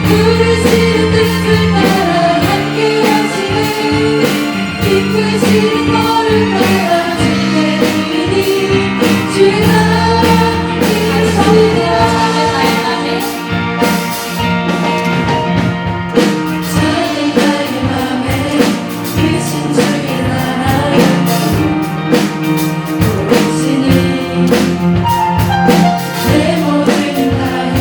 부르시는 뜻을 따라 함께 하시네 이끄시는 걸을 따라 주의 이름이 주의 나라를 섬기라 작은 나의 맘에 크신 주의 나라 보시니 내 모든 나의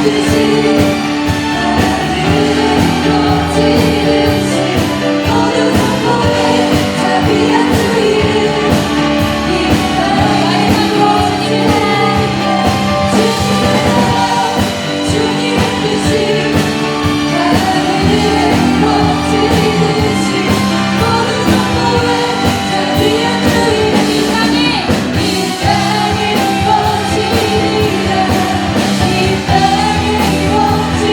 이 땅에 이루어지리라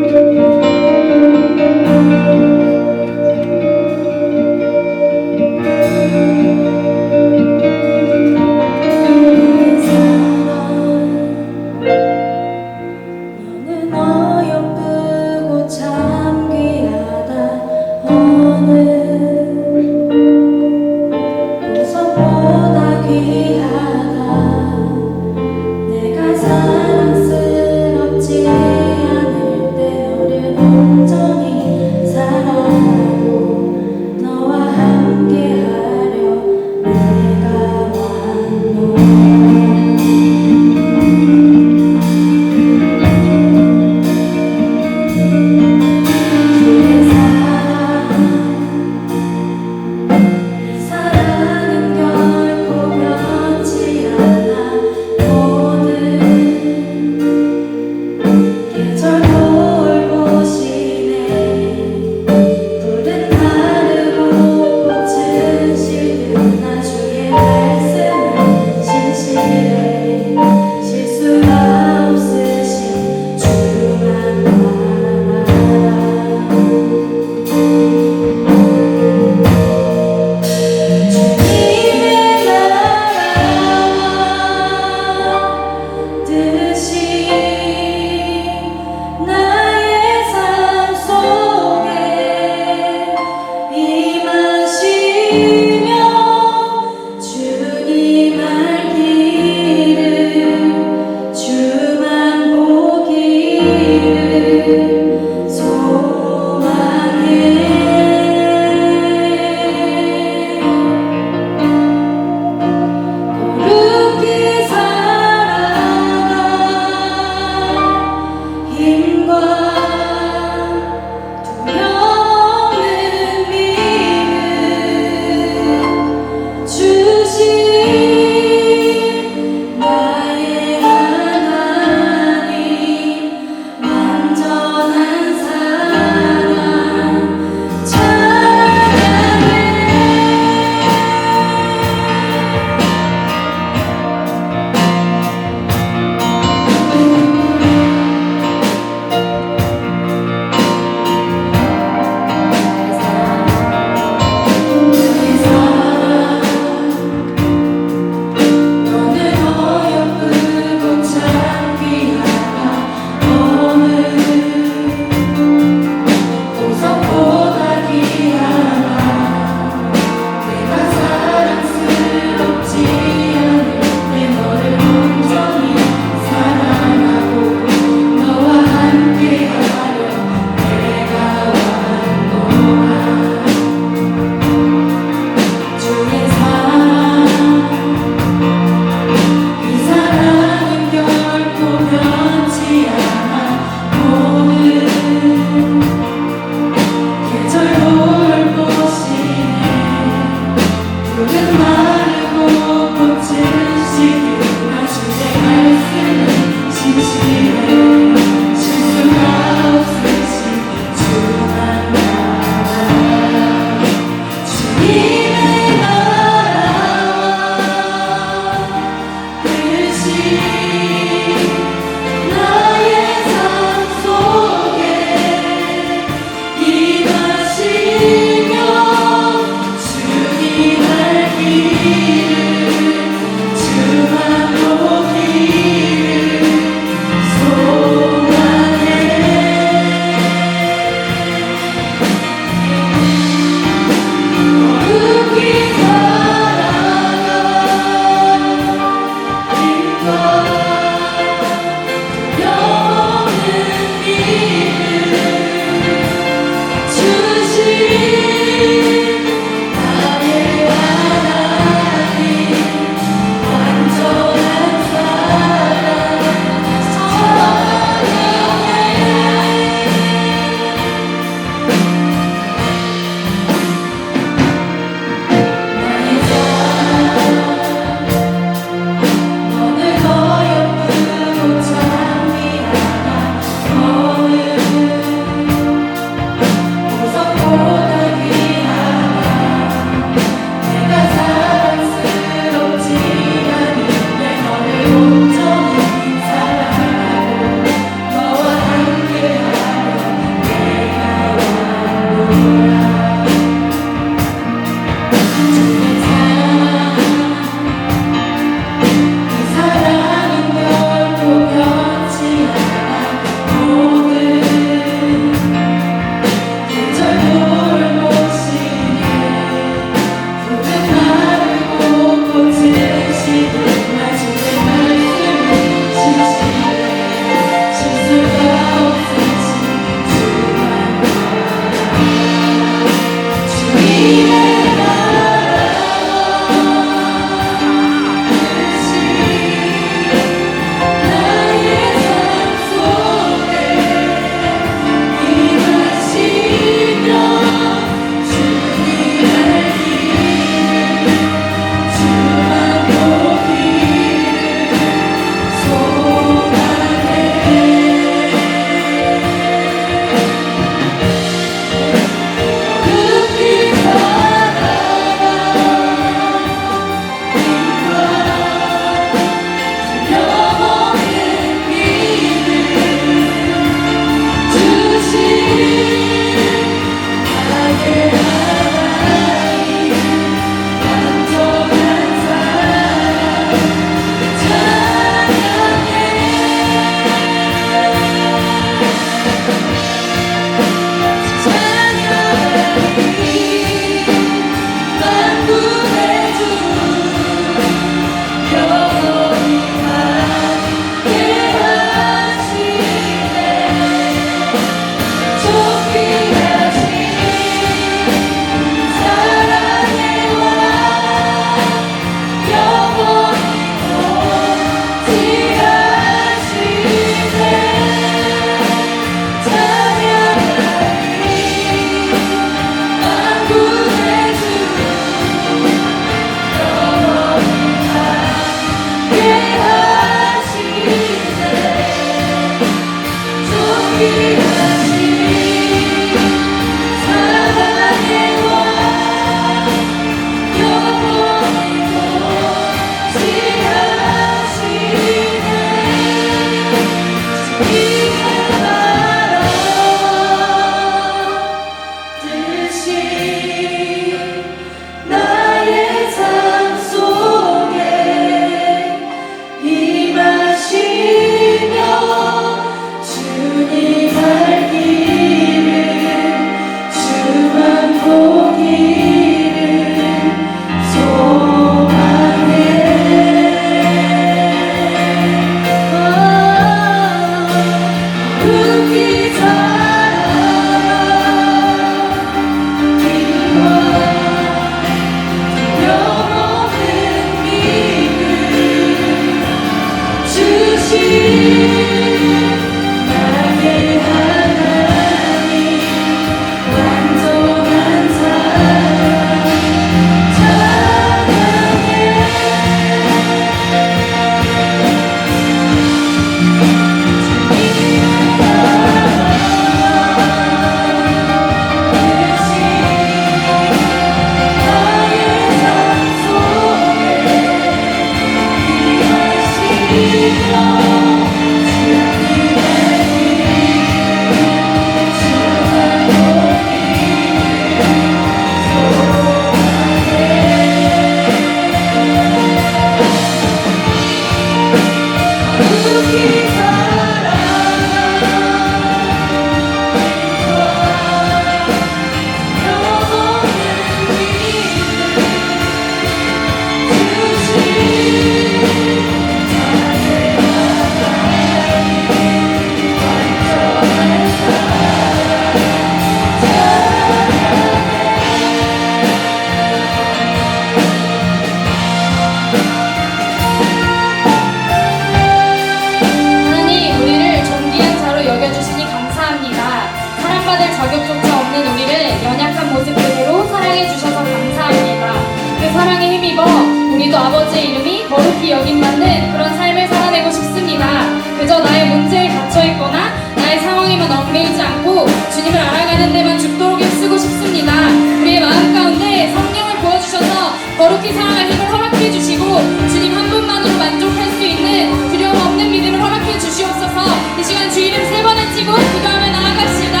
소중히 여김받는 그런 삶을 살아내고 싶습니다. 그저 나의 문제에 갇혀있거나 나의 상황에만 얽매이지 않고 주님을 알아가는 데만 죽도록 힘쓰고 싶습니다. 우리의 마음 가운데 성령을 부어주셔서 거룩히 살아갈 힘을 허락해 주시고 주님 한 분만으로 만족할 수 있는 두려움 없는 믿음을 허락해 주시옵소서. 이 시간 주 이름 3번 외치고 기도하며 나아갑시다.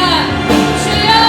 주여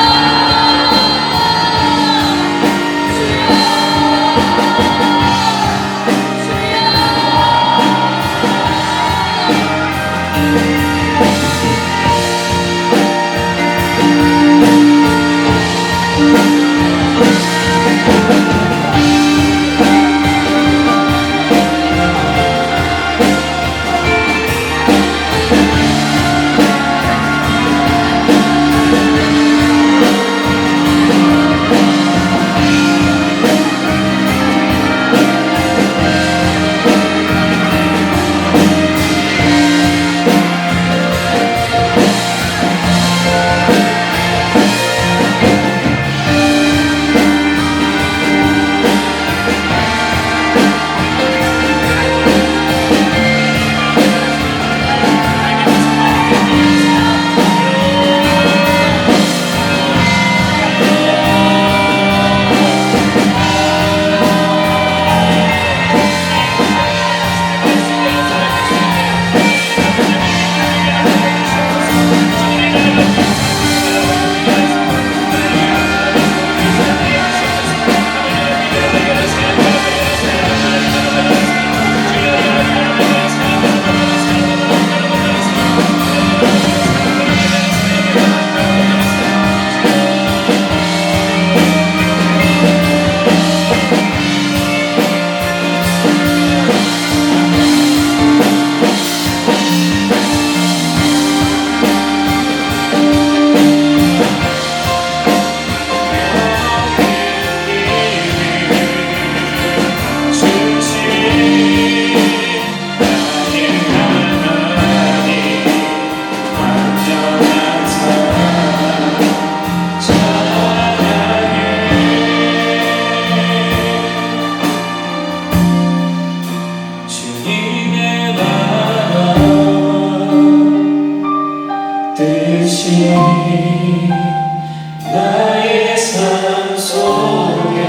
나의 삶 속에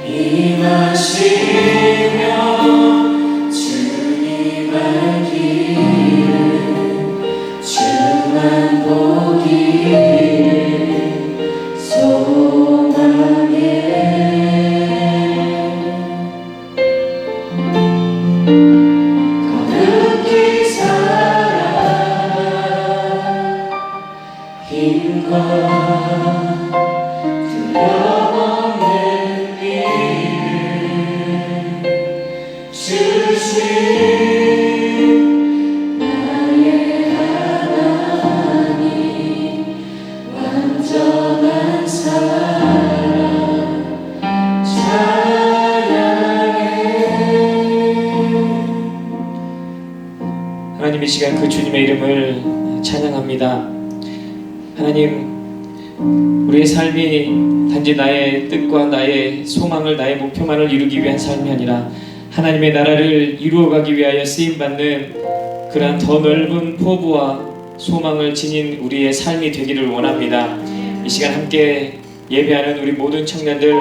임하시며 주님의 길을 주만 보기를 소망해 거룩히 살아 힘과 두려움 없는 믿음 주신 나의 하나님 완전한 사랑 찬양해. 하나님, 이 시간 그 주님의 이름을 찬양합니다. 하나님, 우리의 삶이 단지 나의 뜻과 나의 소망을, 나의 목표만을 이루기 위한 삶이 아니라 하나님의 나라를 이루어가기 위하여 쓰임받는 그러한 더 넓은 포부와 소망을 지닌 우리의 삶이 되기를 원합니다. 이 시간 함께 예배하는 우리 모든 청년들,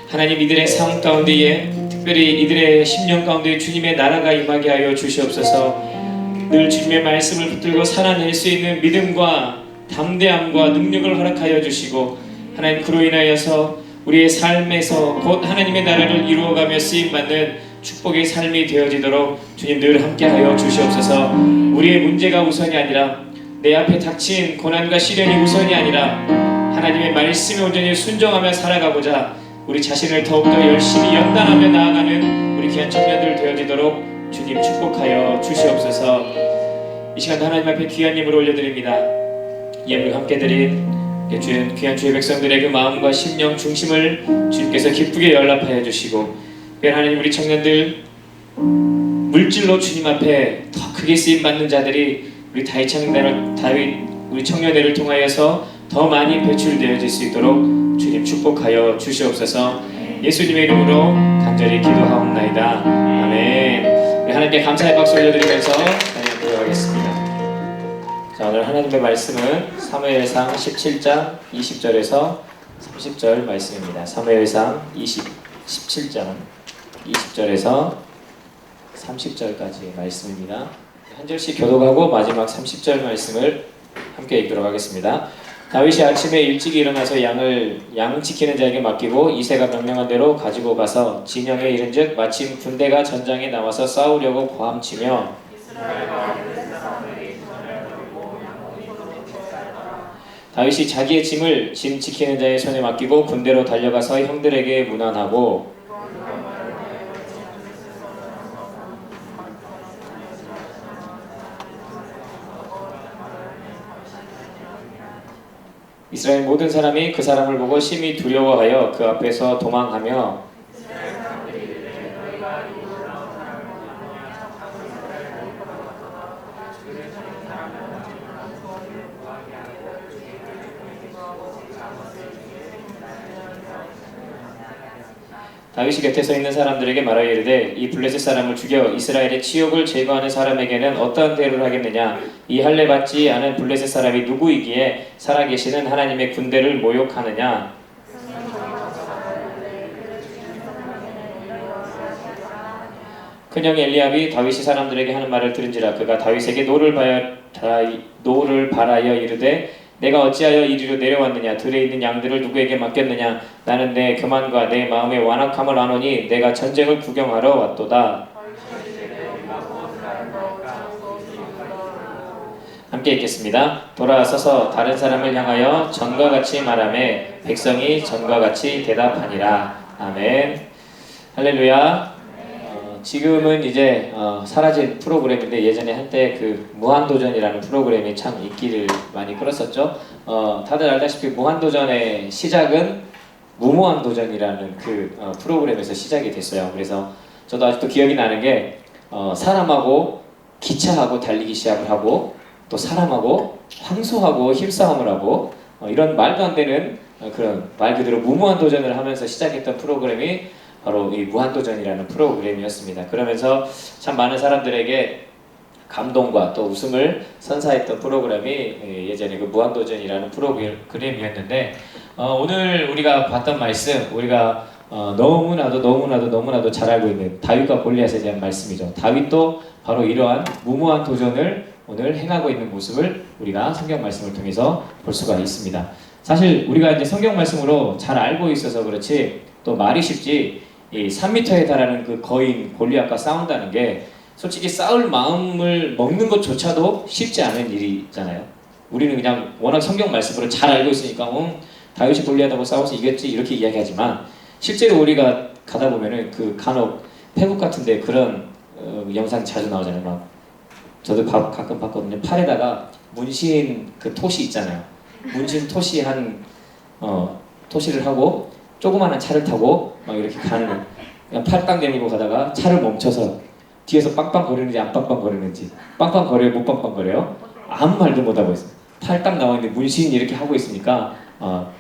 하나님 이들의 삶 가운데에, 특별히 이들의 심령 가운데 주님의 나라가 임하게 하여 주시옵소서. 늘 주님의 말씀을 붙들고 살아낼 수 있는 믿음과 담대함과 능력을 허락하여 주시고, 하나님 그로 인하여서 우리의 삶에서 곧 하나님의 나라를 이루어가며 쓰임받는 축복의 삶이 되어지도록 주님 늘 함께하여 주시옵소서. 우리의 문제가 우선이 아니라, 내 앞에 닥친 고난과 시련이 우선이 아니라 하나님의 말씀에 온전히 순종하며 살아가고자 우리 자신을 더욱더 열심히 연단하며 나아가는 우리 귀한 청년들 되어지도록 주님 축복하여 주시옵소서. 이 시간 하나님 앞에 귀한 예물을 올려드립니다. 예물 함께 드린 귀한 주의 백성들의 그 마음과 심령 중심을 주님께서 기쁘게 연락하여 주시고, 특별히 하나님 우리 청년들 물질로 주님 앞에 더 크게 쓰임받는 자들이 우리 다윗 우리 청년회를 통하여서 더 많이 배출되어질 수 있도록 주님 축복하여 주시옵소서. 예수님의 이름으로 간절히 기도하옵나이다. 아멘. 우리 하나님께 감사의 박수 올려드리면서 하나님 기도하겠습니다. 자, 오늘 하나님의 말씀은 사무엘상 17장 20절에서 30절 말씀입니다. 사무엘상 17장 20절에서 30절까지 말씀입니다. 한 절씩 교독하고 마지막 30절 말씀을 함께 읽도록 하겠습니다. 다윗이 아침에 일찍 일어나서 양 지키는 자에게 맡기고 이새가 명령한 대로 가지고 가서 진영에 이른즉 마침 군대가 전장에 나와서 싸우려고 고함치며 다윗이 자기의 짐을 짐 지키는 자의 손에 맡기고 군대로 달려가서 형들에게 문안하고 이스라엘 모든 사람이 그 사람을 보고 심히 두려워하여 그 앞에서 도망하며 다윗이 곁에 서 있는 사람들에게 말하여 이르되 이 블레셋 사람을 죽여 이스라엘의 치욕을 제거하는 사람에게는 어떠한 대우를 하겠느냐. 이 할례 받지 않은 블레셋 사람이 누구이기에 살아계시는 하나님의 군대를 모욕하느냐. 큰형 엘리압이 다윗이 사람들에게 하는 말을 들은지라 그가 다윗에게 노를 바라여 이르되 내가 어찌하여 이리로 내려왔느냐. 들에 있는 양들을 누구에게 맡겼느냐. 나는 내 교만과 내 마음의 완악함을 아노니 내가 전쟁을 구경하러 왔도다. 함께 읽겠습니다. 돌아서서 다른 사람을 향하여 전과 같이 말하매 백성이 전과 같이 대답하니라. 아멘. 할렐루야. 지금은 이제 사라진 프로그램인데 예전에 한때 그 무한도전이라는 프로그램이 참 인기를 많이 끌었었죠. 다들 알다시피 무한도전의 시작은 무모한도전이라는 그 프로그램에서 시작이 됐어요. 그래서 저도 아직도 기억이 나는 게 사람하고 기차하고 달리기 시합을 하고 또 사람하고 황소하고 힘싸움을 하고 이런 말도 안 되는 그런 말 그대로 무모한 도전을 하면서 시작했던 프로그램이 바로 이 무한도전이라는 프로그램이었습니다. 그러면서 참 많은 사람들에게 감동과 또 웃음을 선사했던 프로그램이 예전에 그 무한도전이라는 프로그램이었는데 오늘 우리가 봤던 말씀, 우리가 너무나도 잘 알고 있는 다윗과 골리앗에 대한 말씀이죠. 다윗도 바로 이러한 무모한 도전을 오늘 행하고 있는 모습을 우리가 성경 말씀을 통해서 볼 수가 있습니다. 사실 우리가 이제 성경 말씀으로 잘 알고 있어서 그렇지 또 말이 쉽지 이 3m에 달하는 그 거인 골리앗과 싸운다는 게 솔직히 싸울 마음을 먹는 것조차도 쉽지 않은 일이잖아요. 우리는 그냥 워낙 성경 말씀으로 잘 알고 있으니까 다윗이 골리앗하고 싸워서 이겼지 이렇게 이야기하지만 실제로 우리가 가다 보면은 그 간혹 페북 같은데 그런 영상 자주 나오잖아요. 막 저도 가끔 봤거든요. 팔에다가 문신 그 토시 있잖아요. 문신 토시 토시를 하고 조그마한 차를 타고 막 이렇게 가는 그냥 팔 딱 내밀고 가다가 차를 멈춰서 뒤에서 빵빵 거리는지 안 빵빵 거리는지 빵빵 거려요 못 빵빵 거려요 아무 말도 못 하고 있어요. 팔 딱 나와 있는데 문신 이렇게 하고 있으니까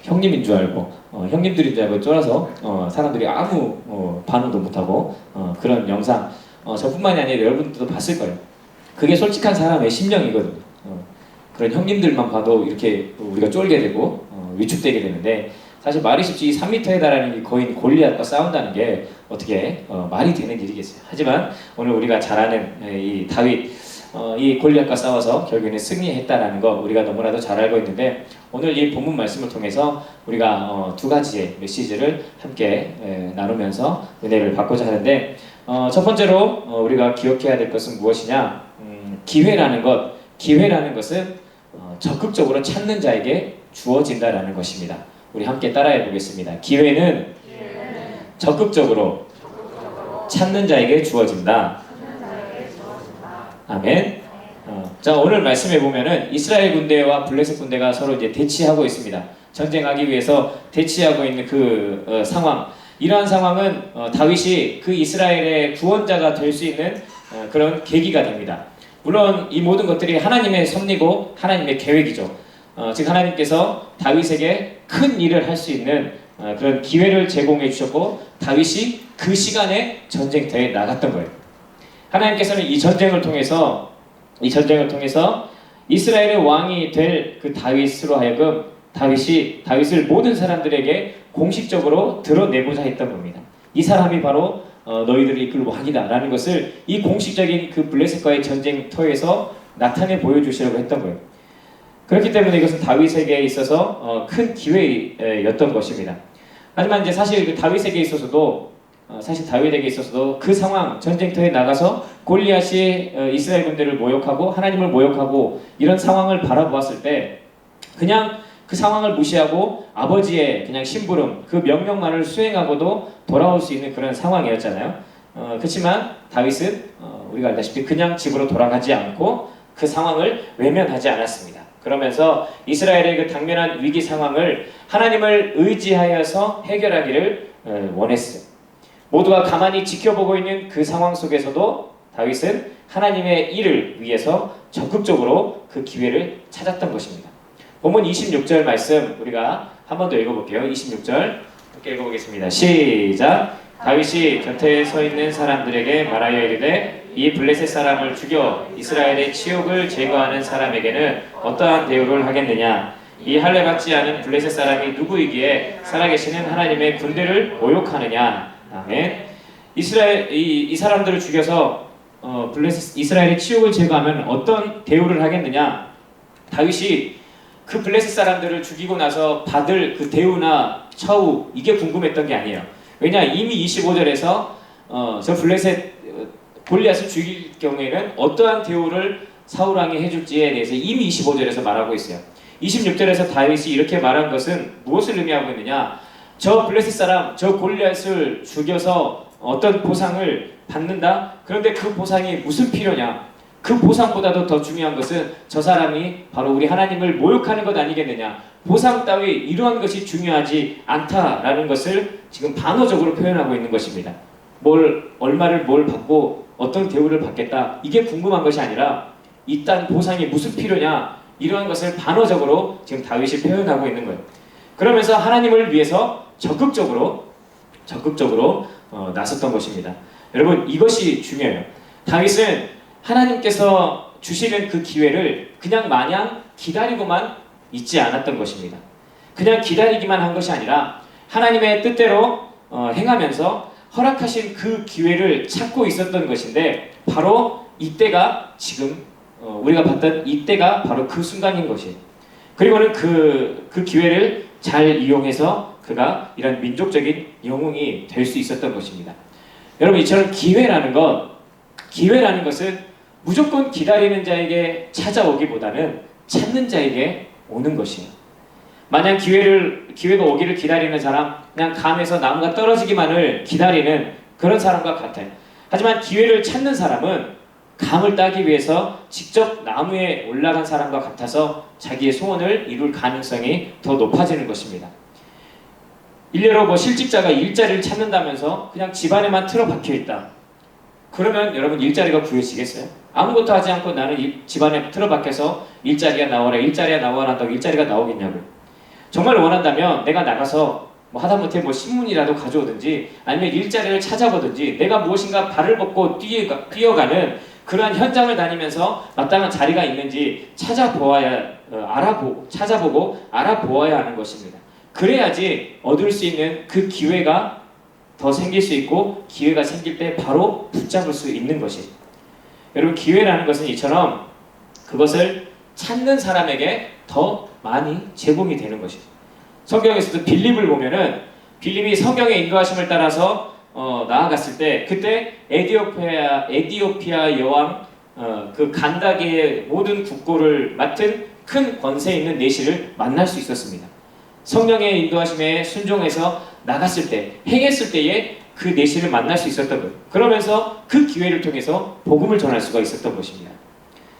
형님인 줄 알고 형님들인 줄 알고 쫄아서 사람들이 아무 반응도 못 하고 그런 영상 저뿐만이 아니라 여러분들도 봤을 거예요. 그게 솔직한 사람의 심령이거든요. 그런 형님들만 봐도 이렇게 우리가 쫄게 되고 위축되게 되는데 사실 말이 쉽지 3m에 달하는 이 거인 골리앗과 싸운다는 게 어떻게 말이 되는 일이겠어요. 하지만 오늘 우리가 잘 아는 이 다윗 이 골리앗과 싸워서 결국에는 승리했다라는 거 우리가 너무나도 잘 알고 있는데 오늘 이 본문 말씀을 통해서 우리가 두 가지의 메시지를 함께 나누면서 은혜를 받고자 하는데 첫 번째로 우리가 기억해야 될 것은 무엇이냐? 기회라는 것은 적극적으로 찾는 자에게 주어진다라는 것입니다. 우리 함께 따라해 보겠습니다. 기회는 적극적으로 찾는 자에게 주어진다. 아멘. 자, 오늘 말씀해 보면은 이스라엘 군대와 블레셋 군대가 서로 이제 대치하고 있습니다. 전쟁하기 위해서 대치하고 있는 그 상황. 이러한 상황은 다윗이 그 이스라엘의 구원자가 될 수 있는 그런 계기가 됩니다. 물론 이 모든 것들이 하나님의 섭리고 하나님의 계획이죠. 즉 하나님께서 다윗에게 큰 일을 할 수 있는 그런 기회를 제공해 주셨고 다윗이 그 시간에 전쟁터에 나갔던 거예요. 하나님께서는 이 전쟁을 통해서 이스라엘의 왕이 될 그 다윗으로 하여금 다윗을 모든 사람들에게 공식적으로 드러내고자 했던 겁니다. 이 사람이 바로 너희들을 이끌 왕이다라는 것을 이 공식적인 그 블레셋과의 전쟁터에서 나타내 보여주시려고 했던 거예요. 그렇기 때문에 이것은 다윗에게 있어서 큰 기회였던 것입니다. 하지만 이제 사실 그 다윗에게 있어서도 그 상황 전쟁터에 나가서 골리앗이 이스라엘 군대를 모욕하고 하나님을 모욕하고 이런 상황을 바라보았을 때 그냥 그 상황을 무시하고 아버지의 그냥 심부름 그 명령만을 수행하고도 돌아올 수 있는 그런 상황이었잖아요. 그렇지만 다윗은 우리가 알다시피 그냥 집으로 돌아가지 않고 그 상황을 외면하지 않았습니다. 그러면서 이스라엘의 그 당면한 위기 상황을 하나님을 의지하여서 해결하기를 원했어요. 모두가 가만히 지켜보고 있는 그 상황 속에서도 다윗은 하나님의 일을 위해서 적극적으로 그 기회를 찾았던 것입니다. 본문 26절 말씀 우리가 한 번 더 읽어볼게요. 26절 함께 읽어보겠습니다. 시작. 다윗이 곁에 서 있는 사람들에게 말하여 이르되 이 블레셋 사람을 죽여 이스라엘의 치욕을 제거하는 사람에게는 어떠한 대우를 하겠느냐. 이 할례 받지 않은 블레셋 사람이 누구이기에 살아계시는 하나님의 군대를 모욕하느냐. 아멘. 이 사람들을 죽여서 이스라엘의 치욕을 제거하면 어떤 대우를 하겠느냐. 다윗이 그 블레셋 사람들을 죽이고 나서 받을 그 대우나 처우 이게 궁금했던 게 아니에요. 왜냐 이미 25절에서 저 블레셋 골리앗을 죽일 경우에는 어떠한 대우를 사울 왕이 해줄지에 대해서 이미 25절에서 말하고 있어요. 26절에서 다윗이 이렇게 말한 것은 무엇을 의미하고 있느냐. 저 블레셋 사람 저 골리앗을 죽여서 어떤 보상을 받는다. 그런데 그 보상이 무슨 필요냐. 그 보상보다도 더 중요한 것은 저 사람이 바로 우리 하나님을 모욕하는 것 아니겠느냐. 보상 따위 이러한 것이 중요하지 않다라는 것을 지금 반어적으로 표현하고 있는 것입니다. 얼마를 받고 어떤 대우를 받겠다 이게 궁금한 것이 아니라 이딴 보상이 무슨 필요냐 이러한 것을 반어적으로 지금 다윗이 표현하고 있는 거예요. 그러면서 하나님을 위해서 적극적으로 나섰던 것입니다. 여러분 이것이 중요해요. 다윗은 하나님께서 주시는 그 기회를 그냥 마냥 기다리고만 있지 않았던 것입니다. 그냥 기다리기만 한 것이 아니라 하나님의 뜻대로 행하면서 허락하신 그 기회를 찾고 있었던 것인데 바로 이때가 지금 우리가 봤던 이때가 바로 그 순간인 것이에요. 그리고는 그 기회를 잘 이용해서 그가 이런 민족적인 영웅이 될 수 있었던 것입니다. 여러분 이처럼 기회라는 것은 무조건 기다리는 자에게 찾아오기보다는 찾는 자에게 오는 것이에요. 만약 기회가 오기를 기다리는 사람, 그냥 감에서 나무가 떨어지기만을 기다리는 그런 사람과 같아요. 하지만 기회를 찾는 사람은 감을 따기 위해서 직접 나무에 올라간 사람과 같아서 자기의 소원을 이룰 가능성이 더 높아지는 것입니다. 일례로 실직자가 일자리를 찾는다면서 그냥 집안에만 틀어박혀 있다. 그러면 여러분 일자리가 구해지겠어요? 아무것도 하지 않고 나는 집안에 틀어박혀서 일자리가 나와라 한다고 일자리가 나오겠냐고요. 정말 원한다면 내가 나가서 하다못해 신문이라도 가져오든지 아니면 일자리를 찾아보든지 내가 무엇인가 발을 뻗고 뛰어가는 그러한 현장을 다니면서 마땅한 자리가 있는지 찾아보고 알아보아야 하는 것입니다. 그래야지 얻을 수 있는 그 기회가 더 생길 수 있고 기회가 생길 때 바로 붙잡을 수 있는 것이. 여러분 기회라는 것은 이처럼 그것을 찾는 사람에게 더 많이 제공이 되는 것이죠. 성경에서도 빌립을 보면은 빌립이 성경의 인도하심을 따라서 나아갔을 때 그때 에디오피아 여왕 그 간다게의 모든 국고를 맡은 큰 권세 있는 내시를 만날 수 있었습니다. 성령의 인도하심에 순종해서 나갔을 때, 행했을 때에 그 내시를 만날 수 있었던 것. 그러면서 그 기회를 통해서 복음을 전할 수가 있었던 것입니다.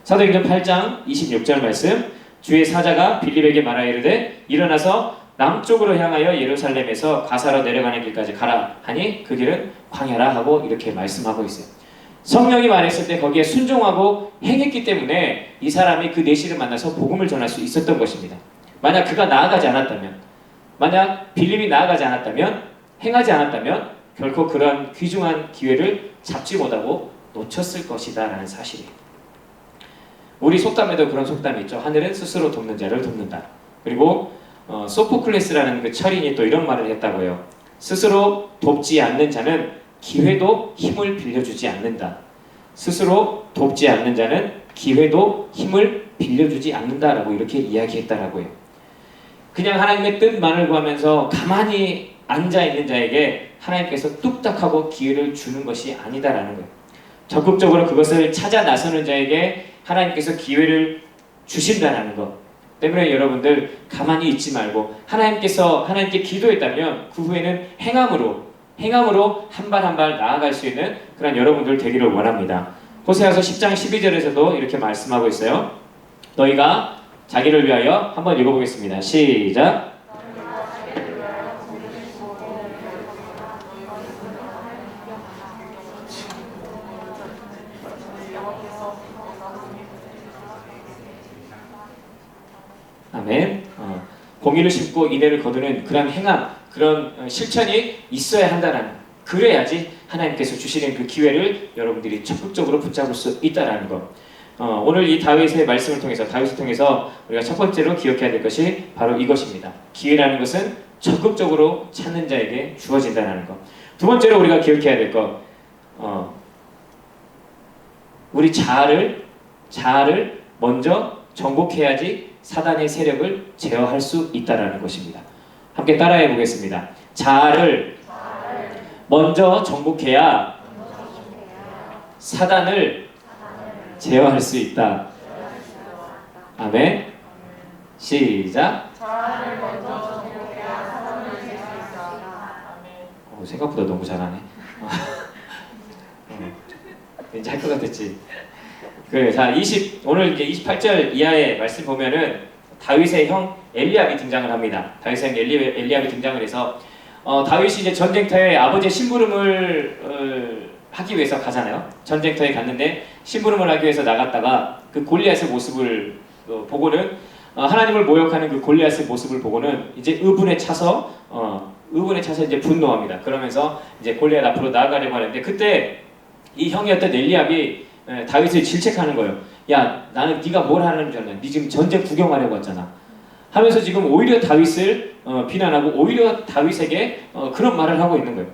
사도행전 8장 26절 말씀. 주의 사자가 빌립에게 말하여 이르되 일어나서 남쪽으로 향하여 예루살렘에서 가사로 내려가는 길까지 가라 하니 그 길은 광야라 하고 이렇게 말씀하고 있어요. 성령이 말했을 때 거기에 순종하고 행했기 때문에 이 사람이 그 내시를 만나서 복음을 전할 수 있었던 것입니다. 만약 그가 나아가지 않았다면 만약 빌림이 나아가지 않았다면, 행하지 않았다면 결코 그런 귀중한 기회를 잡지 못하고 놓쳤을 것이다 라는 사실이에요. 우리 속담에도 그런 속담이 있죠. 하늘은 스스로 돕는 자를 돕는다. 그리고 소포클레스라는 그 철인이 또 이런 말을 했다고 해요. 스스로 돕지 않는 자는 기회도 힘을 빌려주지 않는다. 스스로 돕지 않는 자는 기회도 힘을 빌려주지 않는다라고 이렇게 이야기했다라고 해요. 그냥 하나님의 뜻만을 구하면서 가만히 앉아있는 자에게 하나님께서 뚝딱하고 기회를 주는 것이 아니다라는 거예요. 적극적으로 그것을 찾아 나서는 자에게 하나님께서 기회를 주신다라는 것 때문에 여러분들 가만히 있지 말고 하나님께 기도했다면 그 후에는 행함으로 한 발 한 발 나아갈 수 있는 그런 여러분들 되기를 원합니다. 호세아서 10장 12절에서도 이렇게 말씀하고 있어요. 너희가 자기를 위하여 한번 읽어보겠습니다. 시작. 아멘. 공의를 심고 인애를 거두는 그런 행함, 그런 실천이 있어야 한다는, 그래야지 하나님께서 주시는 그 기회를 여러분들이 적극적으로 붙잡을 수 있다라는 것. 오늘 이 다윗의 말씀을 통해서, 다윗을 통해서 우리가 첫 번째로 기억해야 될 것이 바로 이것입니다. 기회라는 것은 적극적으로 찾는 자에게 주어진다는 것. 두 번째로 우리가 기억해야 될 것, 우리 자아를 먼저 정복해야지 사단의 세력을 제어할 수 있다라는 것입니다. 함께 따라해 보겠습니다. 자아를 먼저 정복해야 사단을 제어할 수 있다. 아멘. 시작. 생각보다 너무 잘하네. 왠지 할 것 같았지. 그래, 자, 오늘 이제 28절 이하의 말씀 보면은 다윗의 형 엘리압이 등장을 합니다. 다윗의 형 엘리압이 등장을 해서 다윗이 이제 전쟁터에 아버지의 심부름을 하기 위해서 가잖아요. 전쟁터에 갔는데 심부름을 하기 위해서 나갔다가 그 골리앗의 모습을 보고는 하나님을 모욕하는 그 골리앗의 모습을 보고는 이제 의분에 차서 이제 분노합니다. 그러면서 이제 골리앗 앞으로 나아가려고 하는데 그때 이 형이었던 엘리압이 다윗을 질책하는 거예요. 야, 나는 네가 뭘 하는 줄 알아? 네 지금 전쟁 구경하려고 왔잖아. 하면서 지금 오히려 다윗을 비난하고 오히려 다윗에게 그런 말을 하고 있는 거예요.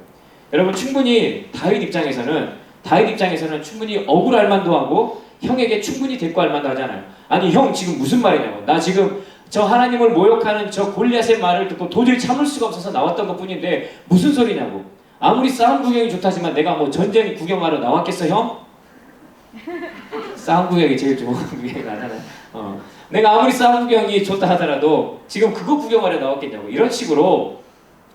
여러분 충분히 다윗 입장에서는 충분히 억울할 만도 하고 형에게 충분히 대꾸할 만도 하잖아요. 아니 형 지금 무슨 말이냐고. 나 지금 저 하나님을 모욕하는 저 골리앗의 말을 듣고 도저히 참을 수가 없어서 나왔던 것 뿐인데 무슨 소리냐고. 아무리 싸움 구경이 좋다지만 내가 뭐 전쟁 구경하러 나왔겠어 형? 싸움 구경이 제일 좋은 구경이 나잖아요. 내가 아무리 싸움 구경이 좋다 하더라도 지금 그거 구경하러 나왔겠냐고. 이런 식으로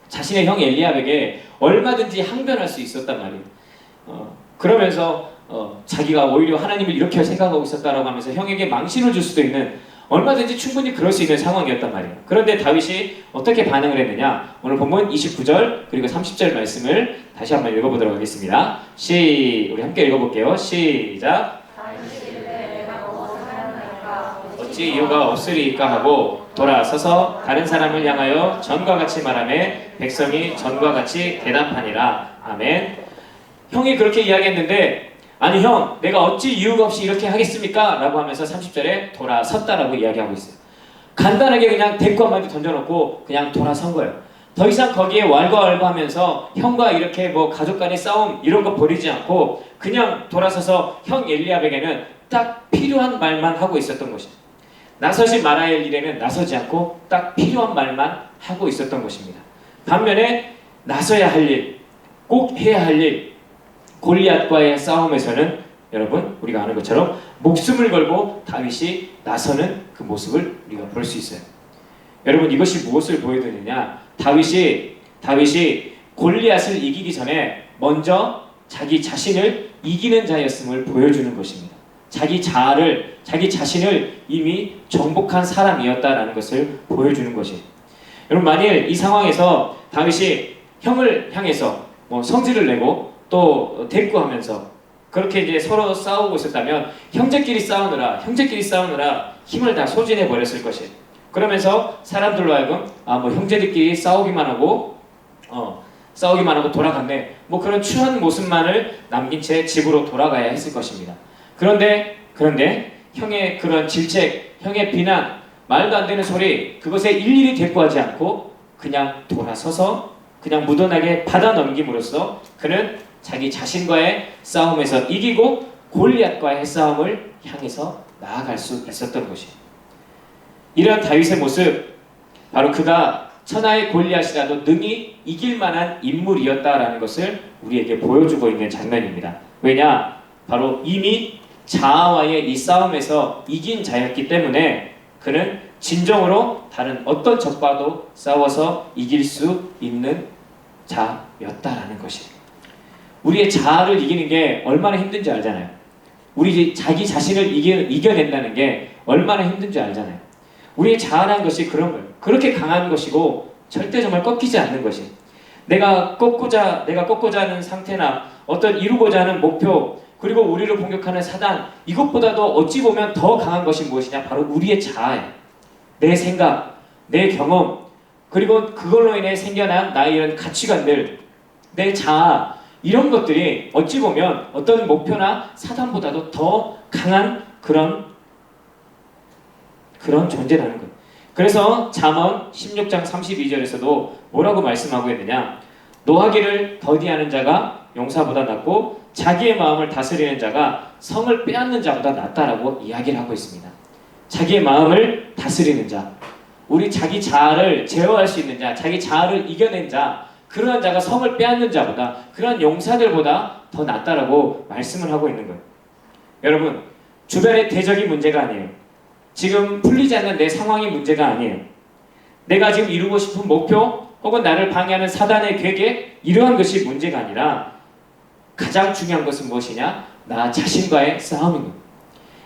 자신의 형 엘리압에게 얼마든지 항변할 수 있었단 말이에요. 그러면서 자기가 오히려 하나님을 이렇게 생각하고 있었다라고 하면서 형에게 망신을 줄 수도 있는, 얼마든지 충분히 그럴 수 있는 상황이었단 말이에요. 그런데 다윗이 어떻게 반응을 했느냐? 오늘 본문 29절 그리고 30절 말씀을 다시 한번 읽어보도록 하겠습니다. 우리 함께 읽어볼게요. 시작. 어찌 이유가 없으리까 하고 돌아서서 다른 사람을 향하여 전과 같이 말하매 백성이 전과 같이 대답하니라. 아멘. 형이 그렇게 이야기했는데 아니 형 내가 어찌 이유가 없이 이렇게 하겠습니까? 라고 하면서 30절에 돌아섰다라고 이야기하고 있어요. 간단하게 그냥 대꾸 한마디 던져놓고 그냥 돌아선 거예요. 더 이상 거기에 왈가왈부하면서 형과 이렇게 뭐 가족 간의 싸움 이런 거 버리지 않고 그냥 돌아서서 형 엘리압에게는 딱 필요한 말만 하고 있었던 것이죠. 나서지 말아야 할 일에는 나서지 않고 딱 필요한 말만 하고 있었던 것입니다. 반면에 나서야 할 일, 꼭 해야 할 일, 골리앗과의 싸움에서는 여러분 우리가 아는 것처럼 목숨을 걸고 다윗이 나서는 그 모습을 우리가 볼 수 있어요. 여러분 이것이 무엇을 보여드리느냐? 다윗이 골리앗을 이기기 전에 먼저 자기 자신을 이기는 자였음을 보여주는 것입니다. 자기 자신을 이미 정복한 사람이었다라는 것을 보여주는 것이에요. 여러분 만일 이 상황에서 다윗이 형을 향해서 뭐 성질을 내고 또 대꾸하면서 그렇게 이제 서로 싸우고 있었다면 형제끼리 싸우느라 힘을 다 소진해 버렸을 것이에요. 그러면서 사람들로 하여금 뭐 형제들끼리 싸우기만 하고 돌아갔네. 뭐 그런 추한 모습만을 남긴 채 집으로 돌아가야 했을 것입니다. 그런데 형의 그런 질책, 형의 비난, 말도 안 되는 소리, 그것에 일일이 대꾸하지 않고 그냥 돌아서서 그냥 무던하게 받아 넘김으로써 그는 자기 자신과의 싸움에서 이기고 골리앗과의 싸움을 향해서 나아갈 수 있었던 것이에요. 이런 다윗의 모습, 바로 그가 천하의 골리앗이라도 능히 이길 만한 인물이었다라는 것을 우리에게 보여주고 있는 장면입니다. 왜냐? 바로 이미 자아와의 이 싸움에서 이긴 자였기 때문에 그는 진정으로 다른 어떤 적과도 싸워서 이길 수 있는 자였다라는 것이에요. 우리의 자아를 이기는 게 얼마나 힘든지 알잖아요. 우리 자기 자신을 이겨낸다는 게 얼마나 힘든지 알잖아요. 우리의 자아라는 것이 그런 거예요. 그렇게 강한 것이고 절대 정말 꺾이지 않는 것이. 내가 꺾고자 하는 상태나 어떤 이루고자 하는 목표, 그리고 우리를 공격하는 사단, 이것보다도 어찌 보면 더 강한 것이 무엇이냐? 바로 우리의 자아예요. 내 생각, 내 경험, 그리고 그걸로 인해 생겨난 나의 이런 가치관들, 내 자아, 이런 것들이 어찌 보면 어떤 목표나 사단보다도 더 강한 그런 존재라는 거예요. 그래서 잠언 16장 32절에서도 뭐라고 말씀하고 있느냐? 노하기를 더디하는 자가 용사보다 낫고 자기의 마음을 다스리는 자가 성을 빼앗는 자보다 낫다라고 이야기를 하고 있습니다. 자기의 마음을 다스리는 자, 우리 자기 자아를 제어할 수 있는 자, 자기 자아를 이겨낸 자, 그러한 자가 성을 빼앗는 자보다, 그러한 용사들보다 더 낫다라고 말씀을 하고 있는 거예요. 여러분, 주변의 대적이 문제가 아니에요. 지금 풀리지 않는 내 상황이 문제가 아니에요. 내가 지금 이루고 싶은 목표 혹은 나를 방해하는 사단의 계획, 이러한 것이 문제가 아니라 가장 중요한 것은 무엇이냐? 나 자신과의 싸움입니다.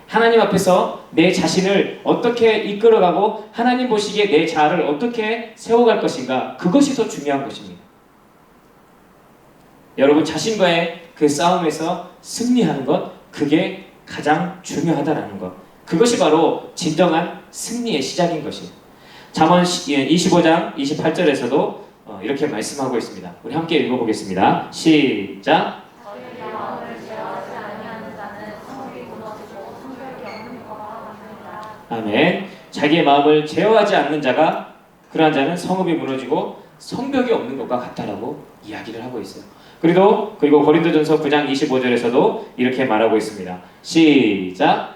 하나님 앞에서 내 자신을 어떻게 이끌어가고 하나님 보시기에 내 자아를 어떻게 세워갈 것인가, 그것이 더 중요한 것입니다. 여러분, 자신과의 그 싸움에서 승리하는 것, 그게 가장 중요하다라는 것, 그것이 바로 진정한 승리의 시작인 것이에요. 잠언 25장 28절에서도 이렇게 말씀하고 있습니다. 우리 함께 읽어보겠습니다. 시작. 아멘. 자기의 마음을 제어하지 않는 자가, 그러한 자는 성읍이 무너지고 성벽이 없는 것과 같다라고 이야기를 하고 있어요. 그리고 고린도전서 9장 25절에서도 이렇게 말하고 있습니다. 시작.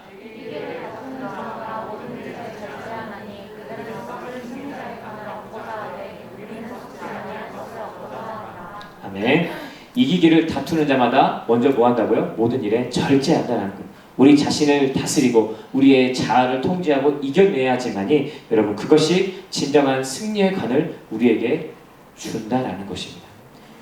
아멘. 이기기를 다투는 자마다 먼저 뭐 한다고요? 모든 일에 절제한다는 것. 우리 자신을 다스리고 우리의 자아를 통제하고 이겨내야지만이, 여러분, 그것이 진정한 승리의 관을 우리에게 준다라는 것입니다.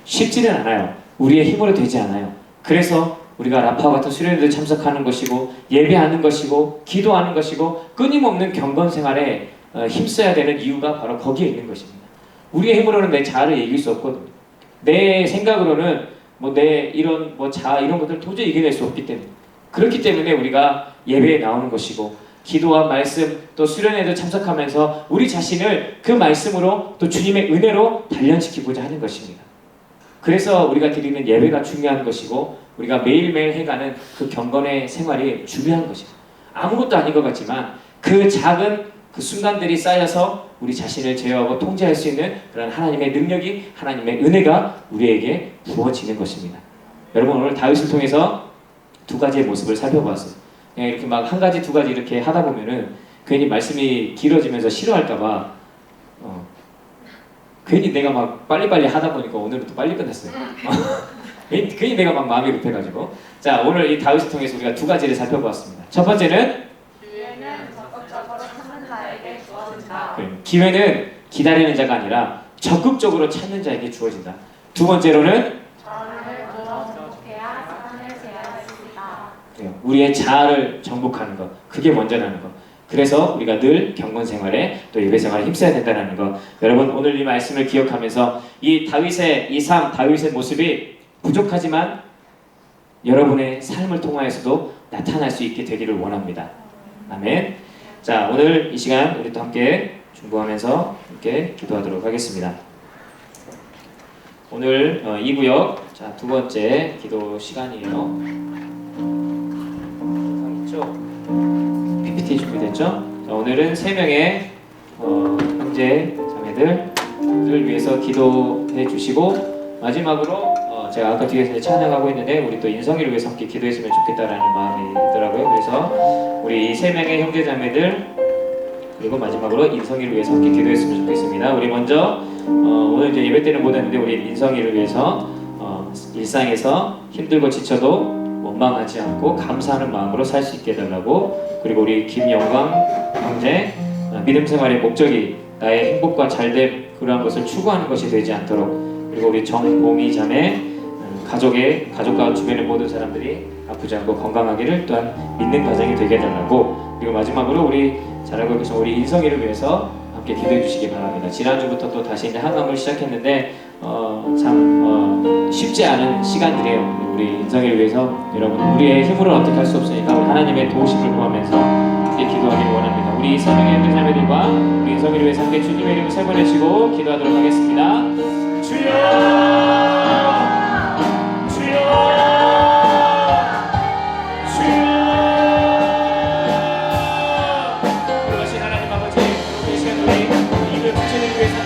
쉽지는 않아요. 우리의 힘으로 되지 않아요. 그래서 우리가 라파와 같은 수련회에 참석하는 것이고, 예배하는 것이고, 기도하는 것이고, 끊임없는 경건 생활에 힘써야 되는 이유가 바로 거기에 있는 것입니다. 우리의 힘으로는 내 자아를 이길 수 없거든요. 내 생각으로는 내 이런 자아, 이런 것들을 도저히 이겨낼 수 없기 때문에, 그렇기 때문에 우리가 예배에 나오는 것이고, 기도와 말씀, 또 수련회도 참석하면서 우리 자신을 그 말씀으로 또 주님의 은혜로 단련시키고자 하는 것입니다. 그래서 우리가 드리는 예배가 중요한 것이고, 우리가 매일매일 해가는 그 경건의 생활이 중요한 것입니다. 아무것도 아닌 것 같지만 그 작은 그 순간들이 쌓여서 우리 자신을 제어하고 통제할 수 있는 그런 하나님의 능력이, 하나님의 은혜가 우리에게 부어지는 것입니다. 여러분, 오늘 다윗을 통해서 두 가지의 모습을 살펴보았어요. 그냥 이렇게 막 한 가지, 두 가지 이렇게 하다 보면은 괜히 말씀이 길어지면서 싫어할까봐 괜히 내가 막 빨리빨리 하다 보니까 오늘은 또 빨리 끝났어요. 괜히 내가 막 마음이 급해가지고. 자, 오늘 이 다윗을 통해서 우리가 두 가지를 살펴보았습니다. 첫 번째는 기회는 기다리는 자가 아니라 적극적으로 찾는 자에게 주어진다. 두 번째로는 우리의 자아를 정복하는 것, 그게 먼저라는 것. 그래서 우리가 늘 경건 생활에 또 예배 생활에 힘써야 된다는 것. 여러분, 오늘 이 말씀을 기억하면서 이 다윗의 이 삶, 다윗의 모습이 부족하지만 여러분의 삶을 통하여서도 나타날 수 있게 되기를 원합니다. 아멘. 자, 오늘 이 시간 우리 또 함께 중보하면서 함께 기도하도록 하겠습니다. 오늘 이 구역 자, 두 번째 기도 시간이에요. 영상 있죠? PPT 준비됐죠? 자, 오늘은 3명의 형제 자매들을 위해서 기도해 주시고 마지막으로 제가 아까 뒤에서 찬양하고 있는데 우리 또 인성이를 위해서 함께 기도했으면 좋겠다라는 마음이 있더라고요. 그래서 우리 이 3명의 형제 자매들 그리고 마지막으로 인성이를 위해서 함께 기도했으면 좋겠습니다. 우리 먼저 오늘 이제 예배 때는 못 했는데 우리 인성이를 위해서 일상에서 힘들고 지쳐도 원망하지 않고 감사하는 마음으로 살 수 있게 해달라고, 그리고 우리 김영광 형제 믿음 생활의 목적이 나의 행복과 잘됨 그러한 것을 추구하는 것이 되지 않도록, 그리고 우리 정봉이 자매 가족과 주변의 모든 사람들이 아프지 않고 건강하기를 또한 믿는 가정이 되게 해달라고, 그리고 마지막으로 우리 잘하고 계신 우리 인성이를 위해서 함께 기도해 주시기 바랍니다. 지난주부터 또 다시 이제 항암을 시작했는데 참 쉽지 않은 시간들이에요. 우리 인성이를 위해서 여러분 우리의 힘으로는 어떻게 할 수 없으니까 우리 하나님의 도우심을 구하면서 함께 기도하기를 원합니다. 우리 3명의 형제 자매들과 우리 인성이를 위해서 함께 주님의 이름을 3번 외치고 기도하도록 하겠습니다. 주여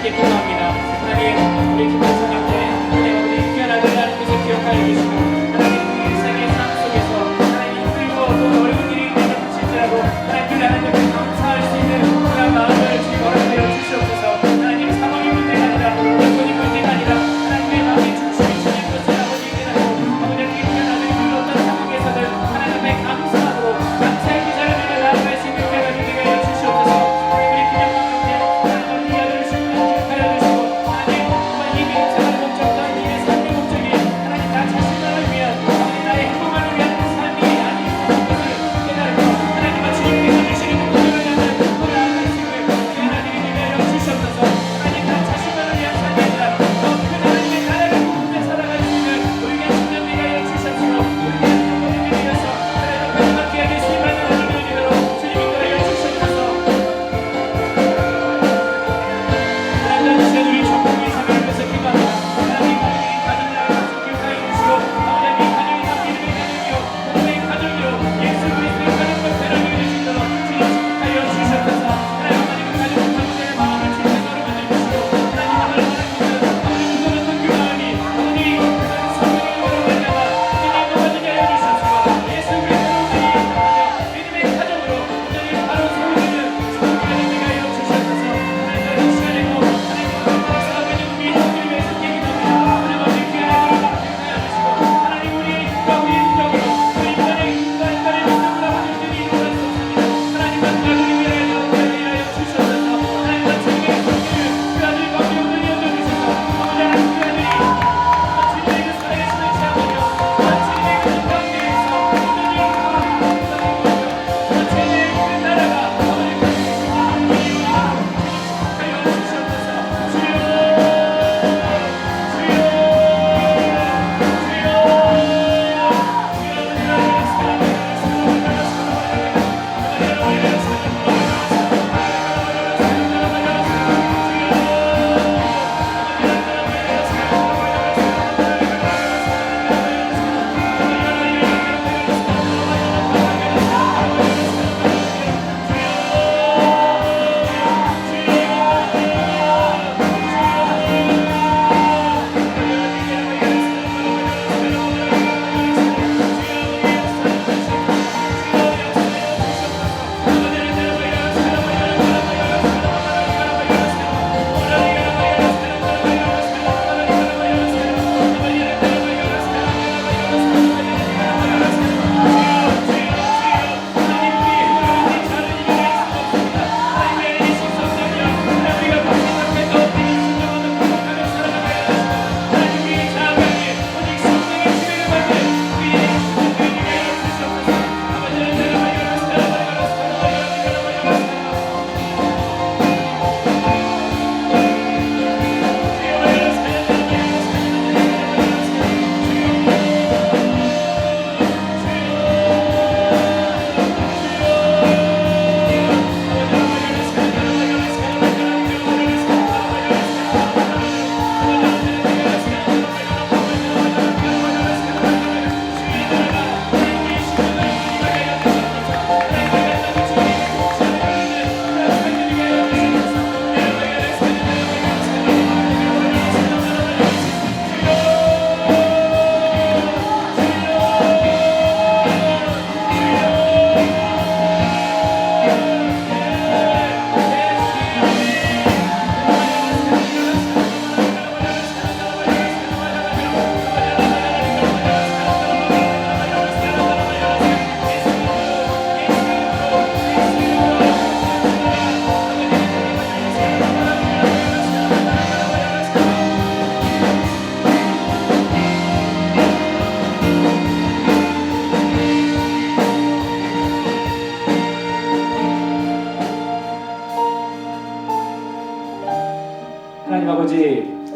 기도합니다. 하나님, 우리 김동선 형제, 하나님 우리 귀한 아들 하나님 뜻을 기억하여 주시고, 하나님 우리 일상의 삶 속에서 하나님 힘들고 또 어려운 일이 있을지라도 하나님 하나님께 감사할 수 있는 그런 마음을 주님 허락하여 주시옵소서. 하나님 상황이 문제가 아니라 여건이 문제가 아니라 하나님의 마음이 중심이 주님 것을 아버지 이해하고 아버지 귀한 아들이 어떤 상황에서든 하나님의 감사하고 감사의 기자를 위해 나아갈 수 있는 은혜가 되게 하여 주시옵소서. 우리 김영광 형제, 하나님 이 아들을 하나님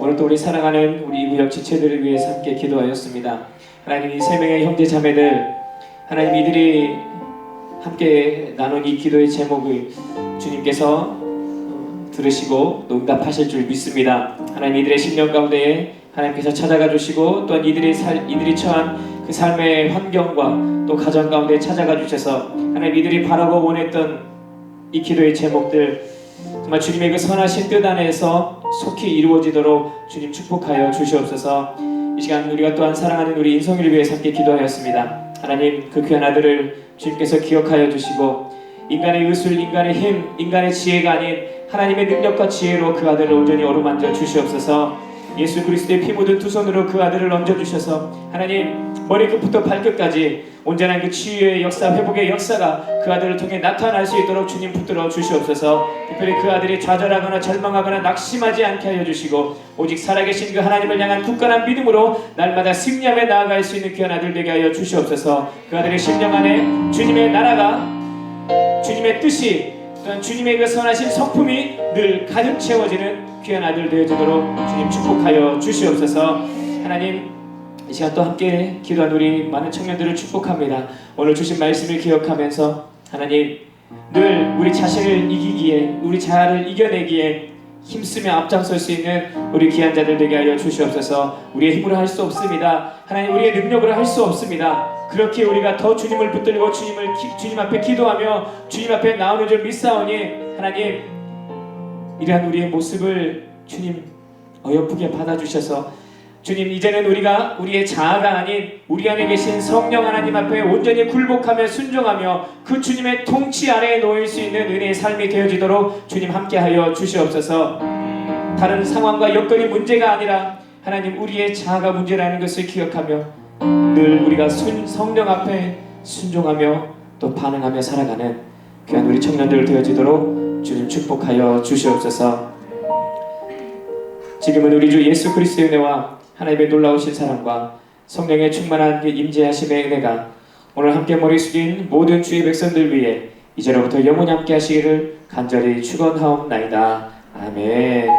오늘도 우리 사랑하는 우리 이구역 지체들을 위해서 함께 기도하였습니다. 하나님, 이 세 명의 형제 자매들, 하나님 이들이 함께 나눈 이 기도의 제목을 주님께서 들으시고 또 응답하실 줄 믿습니다. 하나님, 이들의 심령 가운데에 하나님께서 찾아가 주시고 또한 이들이 처한 그 삶의 환경과 또 가정 가운데 찾아가 주셔서 하나님, 이들이 바라고 원했던 이 기도의 제목들 정말 주님의 그 선하신 뜻 안에서 속히 이루어지도록 주님 축복하여 주시옵소서. 이 시간 우리가 또한 사랑하는 우리 인성이를 위해서 함께 기도하였습니다. 하나님, 그 귀한 아들을 주님께서 기억하여 주시고 인간의 의술, 인간의 힘, 인간의 지혜가 아닌 하나님의 능력과 지혜로 그 아들을 온전히 어루만져 주시옵소서. 예수 그리스도의 피 묻은 두 손으로 그 아들을 얹어주셔서 하나님, 머리끝부터 발끝까지 온전한 그 치유의 역사, 회복의 역사가 그 아들을 통해 나타날 수 있도록 주님 붙들어 주시옵소서. 특별히 그 아들이 좌절하거나 절망하거나 낙심하지 않게 하여 주시고 오직 살아계신 그 하나님을 향한 굳건한 믿음으로 날마다 승리하며 나아갈 수 있는 귀한 아들 되게 하여 주시옵소서. 그 아들의 심령 안에 주님의 나라가, 주님의 뜻이, 또한 주님의 그 선하신 성품이 늘 가득 채워지는 귀한 아들 되어지도록 주님 축복하여 주시옵소서. 하나님, 이 시간 또 함께 기도한 우리 많은 청년들을 축복합니다. 오늘 주신 말씀을 기억하면서 하나님, 늘 우리 자신을 이기기에, 우리 자아를 이겨내기에 힘쓰며 앞장설 수 있는 우리 귀한 자들 되게 하여 주시옵소서. 우리의 힘으로 할 수 없습니다. 하나님, 우리의 능력으로 할 수 없습니다. 그렇게 우리가 더 주님을 붙들고 주님 앞에 기도하며 주님 앞에 나오는 줄 믿사오니 하나님, 이러한 우리의 모습을 주님 어여쁘게 받아주셔서 주님, 이제는 우리가 우리의 자아가 아닌 우리 안에 계신 성령 하나님 앞에 온전히 굴복하며 순종하며 그 주님의 통치 아래에 놓일 수 있는 은혜의 삶이 되어지도록 주님 함께하여 주시옵소서. 다른 상황과 여건이 문제가 아니라 하나님, 우리의 자아가 문제라는 것을 기억하며 늘 우리가 성령 앞에 순종하며 또 반응하며 살아가는 귀한 우리 청년들 되어지도록 주님 축복하여 주시옵소서. 지금은 우리 주 예수 그리스도의 은혜와 하나님의 놀라우신 사랑과 성령의 충만한 그 임재하심의 은혜가 오늘 함께 머리 숙인 모든 주의 백성들 위해 이제로부터 영원히 함께 하시기를 간절히 축원하옵나이다. 아멘.